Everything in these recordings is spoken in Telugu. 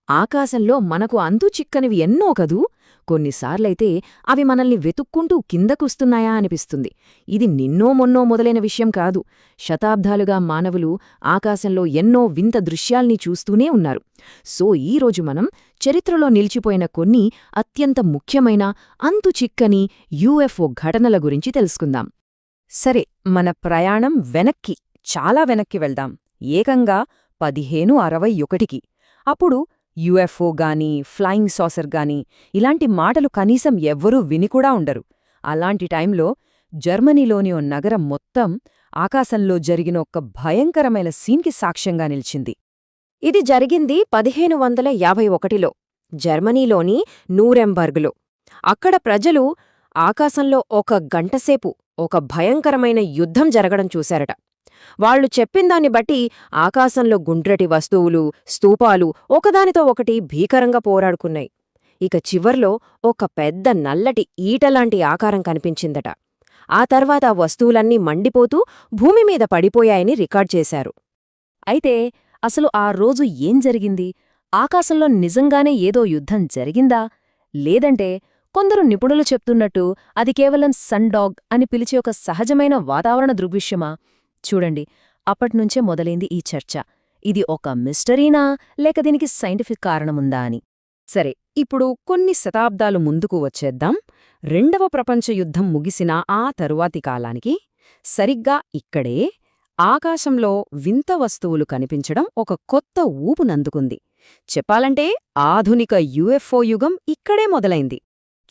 ఆకాశంలో మనకు అంతు చిక్కనివి ఎన్నో కదూ. కొన్నిసార్లైతే అవి మనల్ని వెతుక్కుంటూ కిందకొస్తున్నాయా అనిపిస్తుంది. ఇది నిన్నో మొన్నో మొదలైన విషయం కాదు. శతాబ్దాలుగా మానవులు ఆకాశంలో ఎన్నో వింత దృశ్యాల్ని చూస్తూనే ఉన్నారు. సో ఈరోజు మనం చరిత్రలో నిలిచిపోయిన కొన్ని అత్యంత ముఖ్యమైన అంతు చిక్కని యూఎఫ్ఓ ఘటనల గురించి తెలుసుకుందాం. సరే, మన ప్రయాణం వెనక్కి, చాలా వెనక్కి వెళ్దాం. ఏకంగా 1561కి. అప్పుడు యుఎఫ్ఓ గాని, ఫ్లయింగ్ సాసర్ గాని ఇలాంటి మాటలు కనీసం ఎవ్వరూ వినికూడా ఉండరు. అలాంటి టైంలో జర్మనీలోని ఓ నగరం మొత్తం ఆకాశంలో జరిగిన ఒక భయంకరమైన సీన్కి సాక్ష్యంగా నిలిచింది. ఇది జరిగింది 1551లో జర్మనీలోని నూరెంబర్గ్లో. అక్కడ ప్రజలు ఆకాశంలో ఒక గంటసేపు ఒక భయంకరమైన యుద్ధం జరగడం చూశారట. వాళ్లు చెప్పిందాన్ని బట్టి ఆకాశంలో గుండ్రటి వస్తువులు, స్తూపాలు ఒకదానితో ఒకటి భీకరంగా పోరాడుకున్నాయి. ఇక చివర్లో ఒక పెద్ద నల్లటి ఈటలాంటి ఆకారం కనిపించిందట. ఆ తర్వాత ఆ వస్తువులన్నీ మండిపోతూ భూమిమీద పడిపోయాయని రికార్డ్ చేశారు. అయితే అసలు ఆ రోజు ఏం జరిగింది? ఆకాశంలో నిజంగానే ఏదో యుద్ధం జరిగిందా? లేదంటే కొందరు నిపుణులు చెప్తున్నట్టు అది కేవలం సన్డాగ్ అని పిలిచే ఒక సహజమైన వాతావరణ దృగ్విషయమా? చూడండి, అప్పట్నుంచే మొదలైంది ఈ చర్చ. ఇది ఒక మిస్టరీనా, లేక దీనికి సైంటిఫిక్ కారణముందా అని. సరే, ఇప్పుడు కొన్ని శతాబ్దాలు ముందుకు వచ్చేద్దాం. రెండవ ప్రపంచ యుద్ధం ముగిసిన ఆ తరువాతి కాలానికి సరిగ్గా ఇక్కడే ఆకాశంలో వింత వస్తువులు కనిపించడం ఒక కొత్త ఊపునందుకుంది. చెప్పాలంటే ఆధునిక యుఎఫ్ఓ యుగం ఇక్కడే మొదలైంది.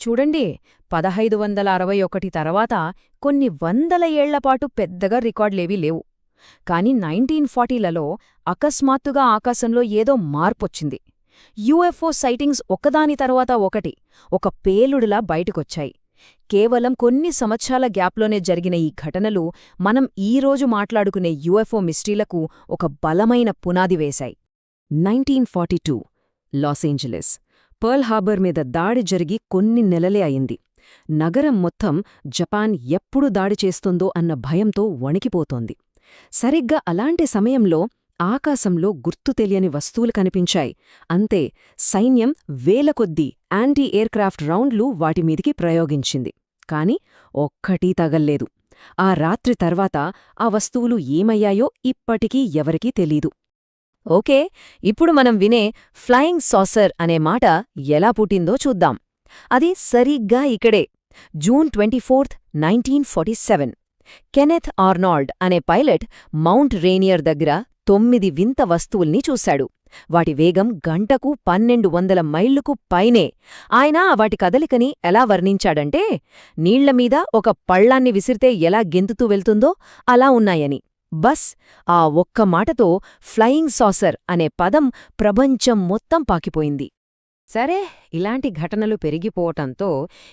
చూడండి, 1561 తర్వాత కొన్ని వందల ఏళ్లపాటు పెద్దగా రికార్డులేవీ లేవు. కాని 1940లలో అకస్మాత్తుగా ఆకాశంలో ఏదో మార్పొచ్చింది. యుఎఫ్ఓ సైటింగ్స్ ఒకదాని తర్వాత ఒకటి ఒక పేలుడులా బయటకొచ్చాయి. కేవలం కొన్ని సంవత్సరాల గ్యాప్లోనే జరిగిన ఈ ఘటనలు మనం ఈరోజు మాట్లాడుకునే యుఎఫ్ఓ మిస్టరీలకు ఒక బలమైన పునాది వేశాయి. 1942 లాస్ ఏంజలస్ పర్ల్ హార్బర్ మీద దాడి జరిగి కొన్ని నెలలే అయింది. నగరం మొత్తం జపాన్ ఎప్పుడు దాడి చేస్తుందో అన్న భయంతో వణికిపోతోంది. సరిగ్గా అలాంటి సమయంలో ఆకాశంలో గుర్తు తెలియని వస్తువులు కనిపించాయి. అంతే, సైన్యం వేలకొద్దీ యాంటీ ఎయిర్క్రాఫ్ట్ రౌండ్లు వాటిమీదికి ప్రయోగించింది. కాని ఒక్కటీ తగల్లేదు. ఆ రాత్రి తర్వాత ఆ వస్తువులు ఏమయ్యాయో ఇప్పటికీ ఎవరికీ తెలీదు. ఓకే, ఇప్పుడు మనం వినే ఫ్లయింగ్ సాసర్ అనే మాట ఎలా పుట్టిందో చూద్దాం. అది సరిగ్గా ఇక్కడే, జూన్ 24, 1947. కెనెత్ ఆర్నాల్డ్ అనే పైలట్ మౌంట్ రేనియర్ దగ్గర 9 వింత వస్తువుల్ని చూశాడు. వాటి వేగం గంటకు 1200 మైళ్లకు పైనే. ఆయన వాటి కదలికని ఎలా వర్ణించాడంటే, నీళ్లమీద ఒక పళ్లాన్ని విసిరితే ఎలా గెంతుతూ వెళ్తుందో అలా ఉన్నాయని. బస్, ఆ ఒక్క మాటతో ఫ్లయింగ్ సాసర్ అనే పదం ప్రపంచం మొత్తం పాకిపోయింది. సరే, ఇలాంటి ఘటనలు పెరిగిపోవటంతో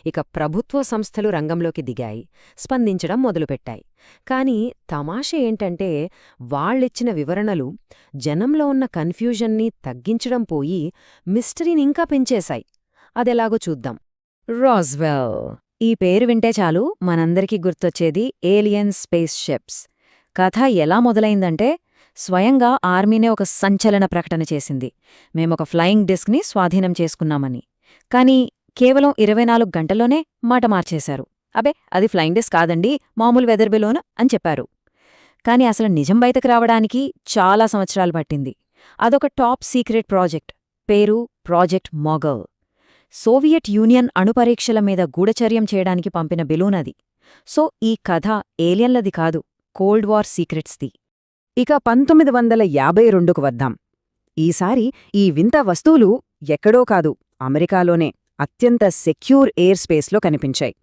ఇక ప్రభుత్వ సంస్థలు రంగంలోకి దిగాయి, స్పందించడం మొదలుపెట్టాయి. కాని తమాషా ఏంటంటే, వాళ్ళిచ్చిన వివరణలు జనంలో ఉన్న కన్ఫ్యూజన్ని తగ్గించడం పోయి మిస్టరీనింకా పెంచేశాయి. అదెలాగో చూద్దాం. రాస్వెల్, ఈ పేరు వింటే చాలు మనందరికీ గుర్తొచ్చేది ఏలియన్ స్పేస్ షిప్స్. కథ ఎలా మొదలైందంటే, స్వయంగా ఆర్మీనే ఒక సంచలన ప్రకటన చేసింది, మేమొక ఫ్లయింగ్ డిస్క్ని స్వాధీనం చేసుకున్నామని. కాని కేవలం 24 గంటల్లోనే మాట మార్చేశారు. అబే, అది ఫ్లయింగ్ డిస్క్ కాదండి, మామూలు వెదర్ బెలూన్ అని చెప్పారు. కాని అసలు నిజం బయటకు రావడానికి చాలా సంవత్సరాలు పట్టింది. అదొక టాప్ సీక్రెట్ ప్రాజెక్ట్, పేరు ప్రాజెక్ట్ మొగల్. సోవియట్ యూనియన్ అణుపరీక్షల మీద గూఢచర్యం చేయడానికి పంపిన బెలూన్ అది. సో ఈ కథ ఏలియన్లది కాదు, కోల్డ్ వార్ సీక్రెట్స్ది. ఇక 1952కు వద్దాం. ఈసారి ఈ వింత వస్తువులు ఎక్కడో కాదు, అమెరికాలోనే అత్యంత సెక్యూర్ ఎయిర్ స్పేస్లో కనిపించాయి.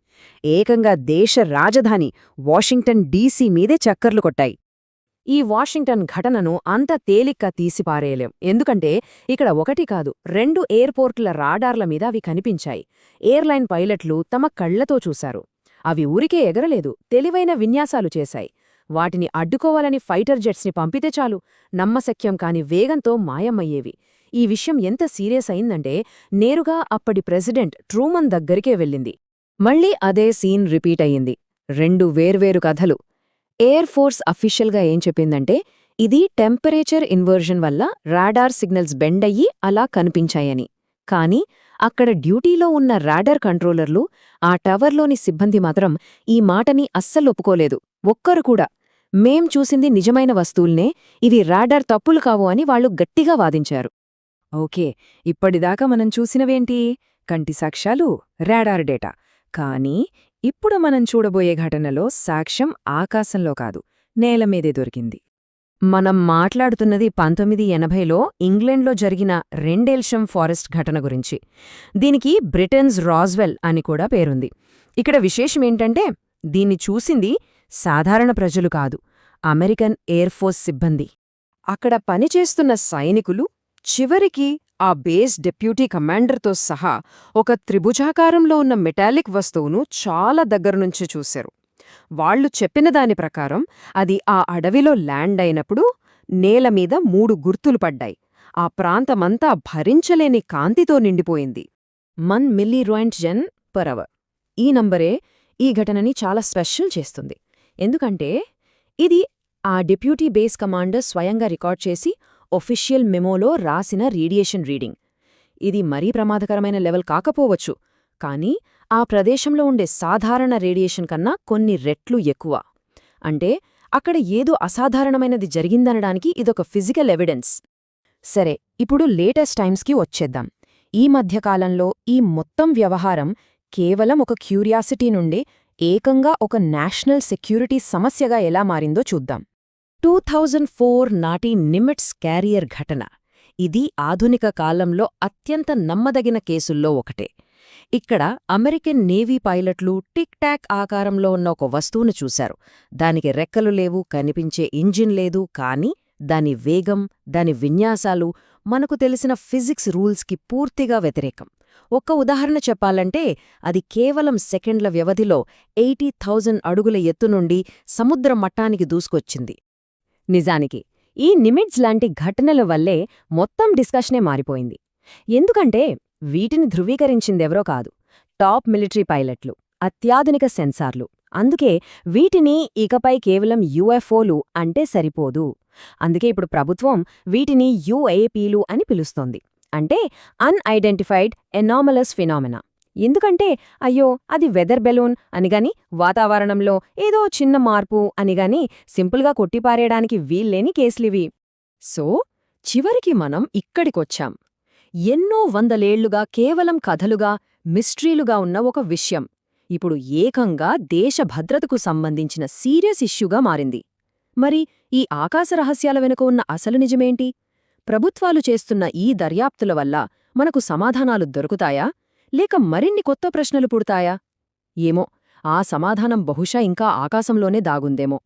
ఏకంగా దేశ రాజధాని వాషింగ్టన్ డీసీ మీదే చక్కర్లు కొట్టాయి. ఈ వాషింగ్టన్ ఘటనను అంత తేలిగ్గా తీసిపారేయలేం. ఎందుకంటే ఇక్కడ ఒకటి కాదు, 2 ఎయిర్పోర్టుల రాడార్ల మీద అవి కనిపించాయి. ఎయిర్లైన్ పైలట్లు తమ కళ్లతో చూశారు. అవి ఊరికే ఎగరలేదు, తెలివైన విన్యాసాలు చేశాయి. వాటిని అడ్డుకోవాలని ఫైటర్ జెట్స్ని పంపితే చాలు, నమ్మశక్యం కాని వేగంతో మాయమయ్యేవి. ఈ విషయం ఎంత సీరియస్ అయిందంటే, నేరుగా అప్పటి ప్రెసిడెంట్ ట్రూమన్ దగ్గరికే వెళ్ళింది. మళ్లీ అదే సీన్ రిపీట్ అయ్యింది. 2 వేర్వేరు కథలు. ఎయిర్ ఫోర్స్ అఫీషియల్గా ఏం చెప్పిందంటే, ఇది టెంపరేచర్ ఇన్వర్షన్ వల్ల రాడార్ సిగ్నల్స్ బెండ్ అయ్యి అలా కనిపించాయని. కానీ అక్కడ డ్యూటీలో ఉన్న రాడార్ కంట్రోలర్లు, ఆ టవర్లోని సిబ్బంది మాత్రం ఈ మాటని అస్సలొప్పుకోలేదు. ఒక్కరు కూడా. మేం చూసింది నిజమైన వస్తువుల్నే, ఇవి రాడార్ తప్పులు కావు అని వాళ్లు గట్టిగా వాదించారు. ఓకే, ఇప్పటిదాకా మనం చూసినవేంటి? కంటి సాక్ష్యాలు, రాడార్ డేటా. కానీ ఇప్పుడు మనం చూడబోయే ఘటనలో సాక్ష్యం ఆకాశంలో కాదు, నేలమీదే దొరికింది. మనం మాట్లాడుతున్నది 1980లో ఇంగ్లండ్లో జరిగిన రెండెల్షమ్ ఫారెస్ట్ ఘటన గురించి. దీనికి బ్రిటన్స్ రాజ్వెల్ అని కూడా పేరుంది. ఇక్కడ విశేషమేంటంటే దీన్ని చూసింది సాధారణ ప్రజలు కాదు, అమెరికన్ ఎయిర్ ఫోర్స్ సిబ్బంది. అక్కడ పనిచేస్తున్న సైనికులు చివరికి ఆ బేస్ డెప్యూటీ కమాండర్తో సహా ఒక త్రిభుజాకారంలో ఉన్న మెటాలిక్ వస్తువును చాలా దగ్గరనుంచి చూశారు. వాళ్లు చెప్పిన దాని ప్రకారం అది ఆ అడవిలో ల్యాండ్ అయినప్పుడు నేలమీద 3 గుర్తులు పడ్డాయి. ఆ ప్రాంతమంతా భరించలేని కాంతితో నిండిపోయింది. 1 mRNG/h. ఈ నంబరే ఈ ఘటనని చాలా స్పెషల్ చేస్తుంది. ఎందుకంటే ఇది ఆ డిప్యూటీ బేస్ కమాండర్ స్వయంగా రికార్డ్ చేసి ఒఫిషియల్ మెమోలో రాసిన రేడియేషన్ రీడింగ్. ఇది మరీ ప్రమాదకరమైన లెవెల్ కాకపోవచ్చు, కానీ ఆ ప్రదేశంలో ఉండే సాధారణ రేడియేషన్ కన్నా కొన్ని రెట్లు ఎక్కువ. అంటే అక్కడ ఏదో అసాధారణమైనది జరిగిందనడానికి ఇదొక ఫిజికల్ ఎవిడెన్స్. సరే, ఇప్పుడు లేటెస్ట్ టైమ్స్కి వచ్చేద్దాం. ఈ మధ్యకాలంలో ఈ మొత్తం వ్యవహారం కేవలం ఒక క్యూరియాసిటీ నుండి ఏకంగా ఒక నేషనల్ సెక్యూరిటీ సమస్యగా ఎలా మారిందో చూద్దాం. 2004 నాటి నిమిట్స్ క్యారియర్ ఘటన. ఇది ఆధునిక కాలంలో అత్యంత నమ్మదగిన కేసుల్లో ఒకటే. ఇక్కడ అమెరికన్ నేవీ పైలట్లు టిక్ టాక్ ఆకారంలో ఉన్న ఒక వస్తువును చూశారు. దానికి రెక్కలు లేవు, కనిపించే ఇంజిన్ లేదు, కానీ దాని వేగం, దాని విన్యాసాలు మనకు తెలిసిన ఫిజిక్స్ రూల్స్కి పూర్తిగా వ్యతిరేకం. ఒక్క ఉదాహరణ చెప్పాలంటే అది కేవలం సెకండ్ల వ్యవధిలో 80,000 అడుగుల ఎత్తు నుండి సముద్ర మట్టానికి దూసుకొచ్చింది. నిజానికి ఈ నిమిట్స్ లాంటి ఘటనల వల్లే మొత్తం డిస్కషనే మారిపోయింది. ఎందుకంటే వీటిని ధృవీకరించిందెవరో కాదు, టాప్ మిలిటరీ పైలట్లు, అత్యాధునిక సెన్సార్లు. అందుకే వీటిని ఇకపై కేవలం యుఎఫ్ఓలు అంటే సరిపోదు. అందుకే ఇప్పుడు ప్రభుత్వం వీటిని యుఏపీలు అని పిలుస్తోంది. అంటే అన్ఐడెంటిఫైడ్ ఎనామలస్ ఫినామినా. ఎందుకంటే అయ్యో అది వెదర్ బెలూన్ అనిగాని, వాతావరణంలో ఏదో చిన్న మార్పు అనిగాని సింపుల్గా కొట్టిపారేయడానికి వీల్లేని కేసులివి. సో చివరికి మనం ఇక్కడికొచ్చాం. ఎన్నో వందలేళ్లుగా కేవలం కథలుగా, మిస్ట్రీలుగా ఉన్న ఒక విషయం ఇప్పుడు ఏకంగా దేశ భద్రతకు సంబంధించిన సీరియస్ ఇష్యూగా మారింది. మరి ఈ ఆకాశ రహస్యాల వెనుక ఉన్న అసలు నిజమేంటి? ప్రభుత్వాలు చేస్తున్న ఈ దర్యాప్తుల వల్ల మనకు సమాధానాలు దొరుకుతాయా, లేక మరిన్ని కొత్త ప్రశ్నలు పుడతాయా? ఏమో, ఆ సమాధానం బహుశా ఇంకా ఆకాశంలోనే దాగుందేమో.